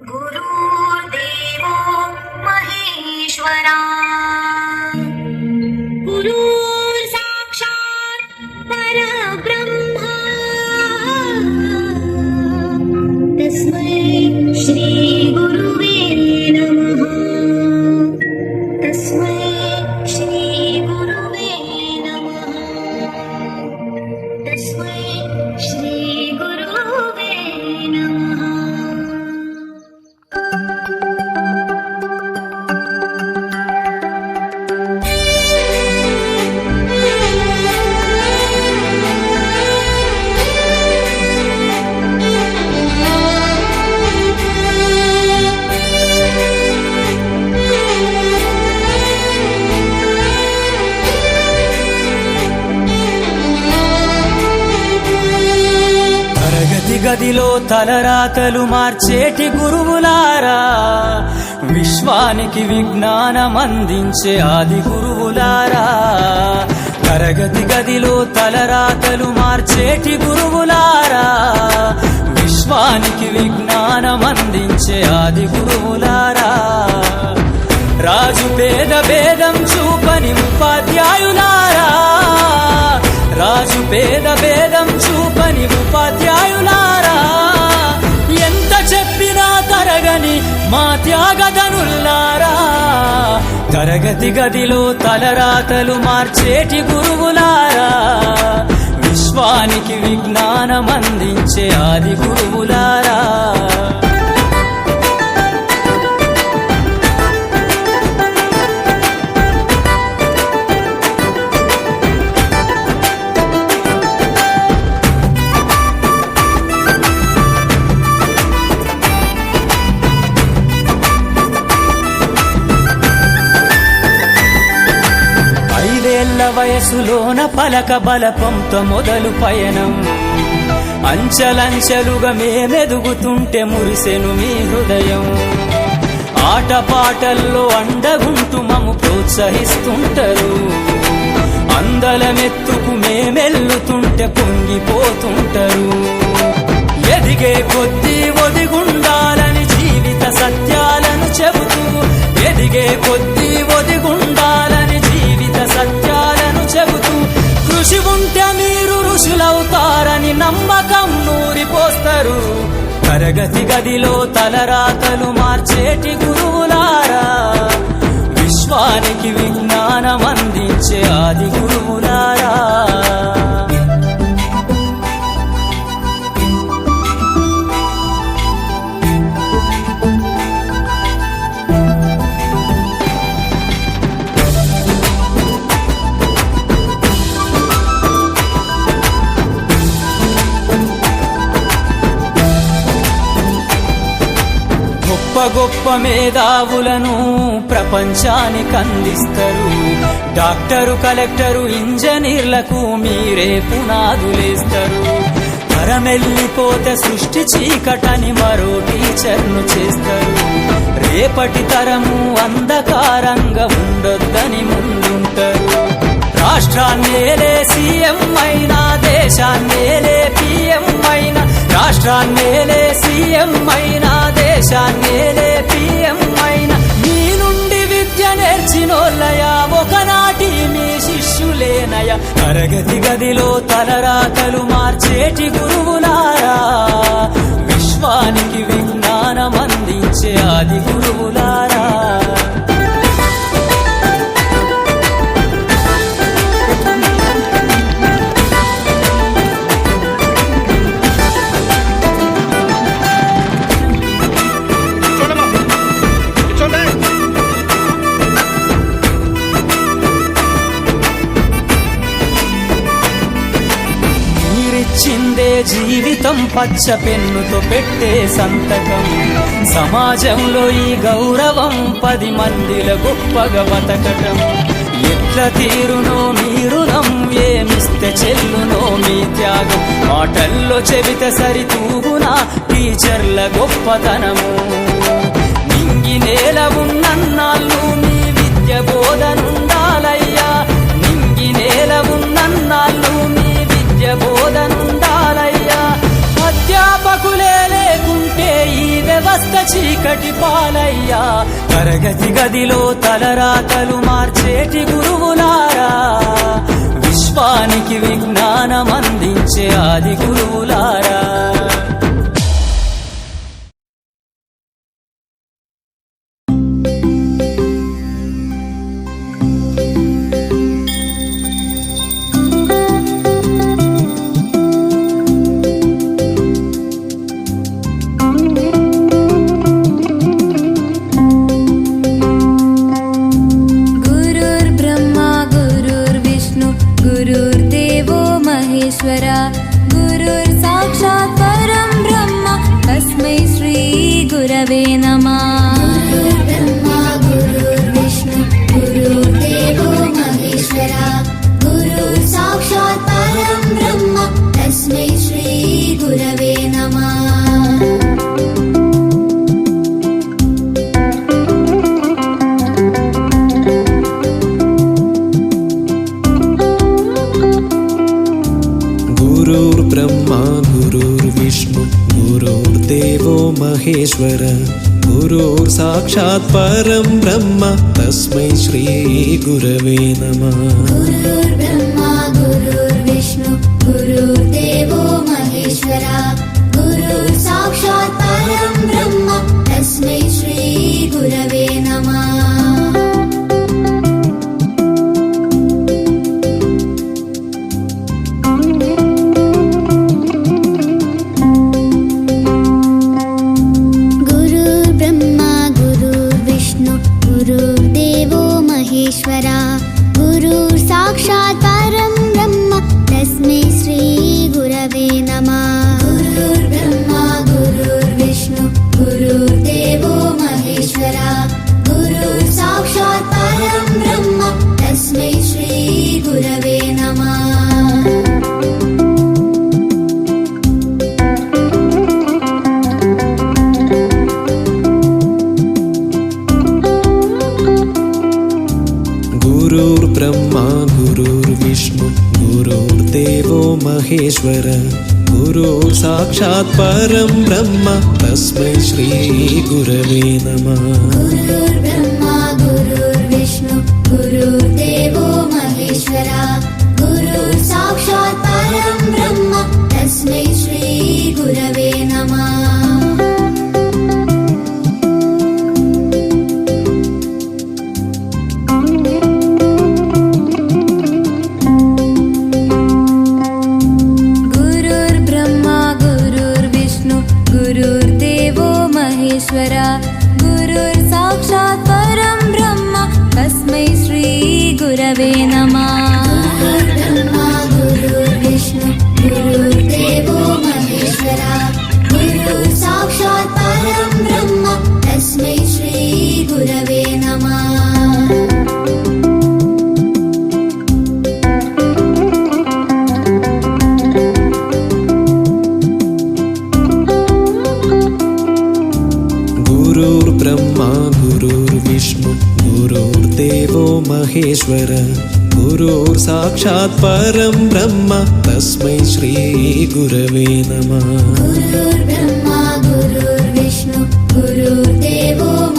गुरुर्देवो महेश्वरा गुरुर्साक्षात् परब्रह्मा तस्मै श्री गुरुवे नमः। तस्मै श्री गुरुवे नमः। तस्मै श्री गुरुवे नमः। గదిలో తలరాతలు మార్చేటి గురువులారా, విశ్వానికి విజ్ఞానం అందించే ఆది గురువులారా. తరగతి గదిలో తలరాతలు మార్చేటి గురువులారా, విశ్వానికి విజ్ఞానం అందించే ఆది గురువులారా. రాజు పేద భేదం చూపని ఉపాధ్యాయులారా, రాజు పేద భేదం చూపని ఉపాధ్యాయులారా. ఎంత చెప్పినా తరగని మా త్యాగధనుల్లారా, తరగతి గదిలో తలరాతలు మార్చేటి గురువులారా, విశ్వానికి విజ్ఞానం అందించే ఆది గురువులారా. వయసులోన పలక బలపంతో మొదలు పయనం, అంచలంచెలుగా మేమెదుగుతుంటే మురిసెను మీ హృదయం. ఆటపాటల్లో అండగుంటూ మము ప్రోత్సహిస్తుంటారు, అందలమెత్తుకు మేమెల్లుతుంటే పొంగిపోతుంటారు. ఎదిగే కొద్దీ ఒదిగుండాలని జీవిత సత్యాలను చెబుతూ, ఎదిగే కొద్దీ ఒదిగుండాలని జీవిత సత్యాలను చెబుతూ, కృషి ఉంటే మీరు ఋషులవుతారని నమ్మకం నూరిపోస్తారు. తరగతి గదిలో తలరాతలు మార్చేటి గురువులారా, విశ్వానికి విజ్ఞానం అందించే ఆది గురువులారా. గొప్ప గొప్ప మేధావులను ప్రపంచానికి అందిస్తారు. డాక్టరు, కలెక్టరు, ఇంజనీర్లకు మీరే పునాదులేస్తారు. తరమెల్లిపోతే సృష్టి చీకటని మరో టీచర్ను చేస్తారు. రేపటి తరము అంధకారంగా ఉండొద్దని ముందుంటారు. రాష్ట్రాన్నేలే సీఎం అయినా, దేశాన్నేలే పీఎం అయినా, రాష్ట్రాన్నేలే సీఎం అయినా, దేశాన్నేలే పీఎం అయినా, మీ నుండి విద్య నేర్చినోళ్ళయా, ఒకనాటి మీ శిష్యులేనయ. తరగతి గదిలో తలరాతలు మార్చేటి గురువులారా, విశ్వానికి విజ్ఞానం అందించే ఆది గురువులారా. చిందే జీవితం పచ్చ పెన్నుతో పెట్టే సంతకం, సమాజంలో ఈ గౌరవం 10 మందిల గొప్పగా బతకటం. ఎట్ల తీరునో మీ రుణం, ఏమిస్తే చెల్లునో మీ త్యాగం. మాటల్లో చెబితే సరితూగునా టీచర్ల గొప్పతనము. నింగి నేల ఉన్నన్నాళ్ళు మీ విద్య బోధనుండాలయ్యా. నింగి నేల ఉన్నన్నాళ్ళు మీ విద్య బోధనుండాలయ్యా. అధ్యాపకులే లేకుంటే ఈ వ్యవస్థ చీకటి పాలయ్యా. తరగతి గదిలో తలరాతలు మార్చేటి గురువులారా, విశ్వానికి విజ్ఞానం అందించే ఆది గురువులారా. गुरुर्साक्षात् परं ब्रह्म तस्मै श्री गुरवे नमः. गुरुर्ब्रह्मा गुरुर्विष्णु गुरुर्देवो महेश्वरा. गुरुर्साक्षात् परं ब्रह्म तस्मै श्री गुरवे नमः. गुरुर्ब्रह्मा गुरुर्विष्णु गुरुर्देवो महेश्वर. गुरुर्साक्षात् परं ब्रह्म तस्मै श्री गुरवे नमः. गुरुर्ब्रह्मा गुरुर्विष्णु गुरुर्देवो महेश्वरा. गुरुर्साक्षात् परं ब्रह्म तस्मै श्री गुरवे नमः. गुरुर्देवो महेश्वरा. गुरुर्साक्षात् परं ब्रह्म तस्मै श्री गुरवे नमः. गुरुर्ब्रह्मा गुरुर्विष्णु गुरुर्देवो महेश्वरा. गुरुर्साक्षात् परं ब्रह्म तस्मै श्री गुरवे नमः. गुरुर्ब्रह्मा गुरुर्विष्णु गुरुर्देवो महेश्वर. गुरुर्साक्षात् परं ब्रह्म तस्मै श्री गुरवे नमः. गुरुर्ब्रह्मा गुरुर्विष्णु गुरुर्देवो महेश्वरा. गुरुर्साक्षात् परं ब्रह्म तस्मै श्री गुरवे नमः. गुरुर्साक्षात् परं ब्रह्म तस्मै श्री गुरवे नमः. गुरुर्ब्रह्मा गुरुर्विष्णु गुरुर्देवो महेश्वरा. गुरुर्साक्षात् परं ब्रह्म तस्मै श्री गुरवे नमः. गुरुर्ब्रह्मा गुरुर्विष्णु गुरुर्देवो महेश्वर. गुरुर्साक्षात् परं ब्रह्म तस्मै श्री गुरवे नमः. गुरुर्ब्रह्मा गुरुर्विष्णु गुरुर्देवो